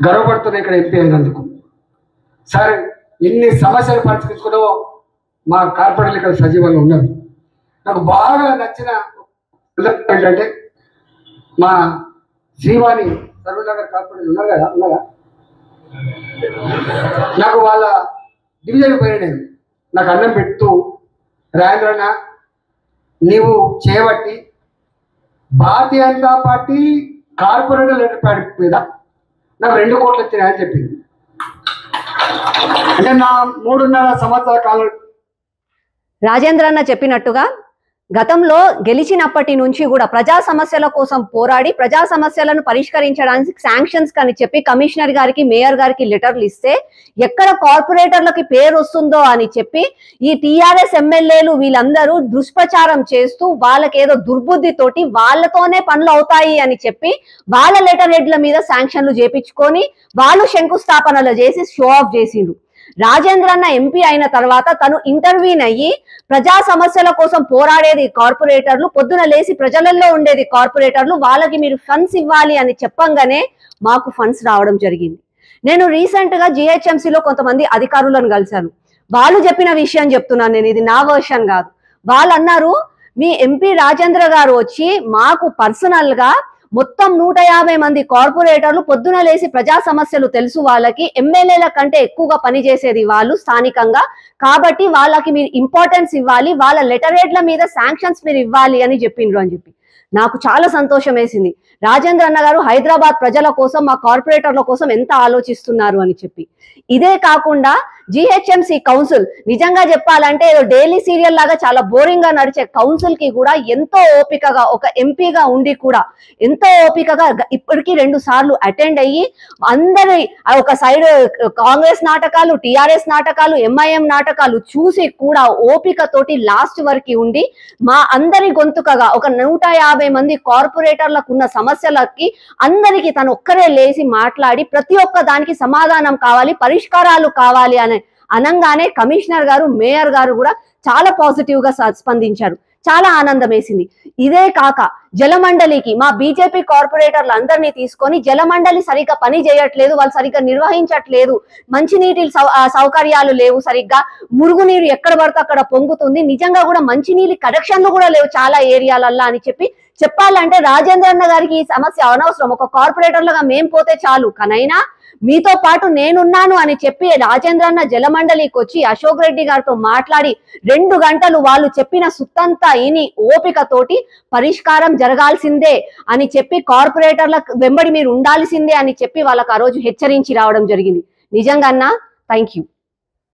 గర్వపడుతున్నా ఇక్కడ ఎంపీ అయినందుకు. సరే, ఇన్ని సమస్యలు పరిష్కరించుకున్నావో మా కార్పొరేటర్లు ఇక్కడ సజీవంగా ఉన్నారు. నాకు బాగా నచ్చిన ఏంటంటే మా శ్రీవాణి సర్వనగర్ కార్పొరేటర్ ఉన్నారు కదా, ఉన్నారా? నాకు వాళ్ళ డివిజన్ పోయిన నేను నాకు అన్నం పెడుతూ, రాజేంద్రన్న నీవు చేయబట్టి Bharatiya Janata Party corporator letter pad మీద నాకు 2 కోట్లు వచ్చినాయని చెప్పింది. అంటే నా 3.5 సంవత్సరాల కాలం. రాజేంద్రన్న చెప్పినట్టుగా గతంలో గెలిచినప్పటి నుంచి కూడా ప్రజా సమస్యల కోసం పోరాడి ప్రజా సమస్యలను పరిష్కరించడానికి శాంక్షన్స్ అని చెప్పి కమిషనర్ గారికి మేయర్ గారికి లెటర్లు ఇస్తే ఎక్కడ కార్పొరేటర్లకి పేరు వస్తుందో అని చెప్పి ఈ టీఆర్ఎస్ ఎమ్మెల్యేలు వీళ్ళందరూ దుష్ప్రచారం చేస్తూ వాళ్ళకేదో దుర్బుద్ధితోటి వాళ్ళతోనే పనులు అవుతాయి అని చెప్పి వాళ్ళ లెటర్ హెడ్ల మీద శాంక్షన్లు చేపించుకొని వాళ్ళు శంకుస్థాపనలు చేసి షో ఆఫ్ చేసిండ్రు. రాజేంద్రన్న ఎంపీ అయిన తర్వాత తను ఇంటర్వ్యూన్ అయ్యి ప్రజా సమస్యల కోసం పోరాడేది కార్పొరేటర్లు, పొద్దున లేసి ప్రజలలో ఉండేది కార్పొరేటర్లు, వాళ్ళకి మీరు ఫండ్స్ ఇవ్వాలి అని చెప్పంగానే మాకు ఫండ్స్ రావడం జరిగింది. నేను రీసెంట్ గా జిహెచ్ఎంసీలో కొంతమంది అధికారులను కలిశాను. వాళ్ళు చెప్పిన విషయం చెప్తున్నాను నేను, ఇది నా వర్షన్ కాదు. వాళ్ళు అన్నారు, మీ ఎంపీ రాజేంద్ర గారు వచ్చి మాకు పర్సనల్ గా మొత్తం 150 మంది కార్పొరేటర్లు పొద్దున లేసి ప్రజా సమస్యలు తెలుసు, వాళ్ళకి ఎమ్మెల్యేల కంటే ఎక్కువగా పనిచేసేది వాళ్ళు స్థానికంగా, కాబట్టి వాళ్ళకి మీరు ఇంపార్టెన్స్ ఇవ్వాలి, వాళ్ళ లెటర్ హెడ్ల మీద శాంక్షన్స్ మీరు ఇవ్వాలి అని చెప్పిండ్రు అని చెప్పి నాకు చాలా సంతోషం వేసింది. రాజేంద్ర అన్న గారు హైదరాబాద్ ప్రజల కోసం, మా కార్పొరేటర్ల కోసం ఎంత ఆలోచిస్తున్నారు అని చెప్పి. ఇదే కాకుండా జిహెచ్ఎంసీ కౌన్సిల్ నిజంగా చెప్పాలంటే ఏదో డైలీ సీరియల్ లాగా చాలా బోరింగ్ గా నడిచే కౌన్సిల్ కి కూడా ఎంతో ఓపికగా, ఒక ఎంపీగా ఉండి కూడా ఎంతో ఓపికగా ఇప్పటికీ 2 సార్లు అటెండ్ అయ్యి అందరి ఒక సైడ్ కాంగ్రెస్ నాటకాలు, టిఆర్ఎస్ నాటకాలు, ఎంఐఎం నాటకాలు చూసి కూడా ఓపికతోటి లాస్ట్ వరకు ఉండి మా అందరి గొంతుకగా ఒక 150 మంది కార్పొరేటర్లకు ఉన్న సమస్యలకి అందరికీ తను ఒక్కరే లేచి మాట్లాడి ప్రతి ఒక్క దానికి సమాధానం కావాలి, పరిష్కారాలు కావాలి అని అనంగానే కమిషనర్ గారు, మేయర్ గారు కూడా చాలా పాజిటివ్ గా స్పందించారు. చాలా ఆనందం వేసింది. ఇదే కాక జలమండలికి మా బీజేపీ కార్పొరేటర్లు అందరినీ తీసుకొని జలమండలి సరిగ్గా పని చేయట్లేదు, వాళ్ళు సరిగ్గా నిర్వహించట్లేదు, మంచినీటి సౌకర్యాలు లేవు, సరిగ్గా మురుగునీరు ఎక్కడ పడితే అక్కడ పొంగుతుంది, నిజంగా కూడా మంచినీటి కనెక్షన్లు కూడా లేవు చాలా ఏరియాలల్లో అని చెప్పి చెప్పాలంటే రాజేంద్ర అన్న గారికి ఈ సమస్య అనవసరం, ఒక కార్పొరేటర్లుగా మేం పోతే చాలు, కనైనా మీతో పాటు నేనున్నాను అని చెప్పి రాజేంద్రన్న జలమండలికి వచ్చి అశోక్ రెడ్డి గారితో మాట్లాడి 2 గంటలు వాళ్ళు చెప్పిన సుత్తంతా ఇని ఓపికతోటి పరిష్కారం జరగాల్సిందే అని చెప్పి కార్పొరేటర్ల వెంబడి మీరు ఉండాల్సిందే అని చెప్పి వాళ్ళకి ఆ రోజు హెచ్చరించి రావడం జరిగింది. నిజంగా అన్న థ్యాంక్ యూ.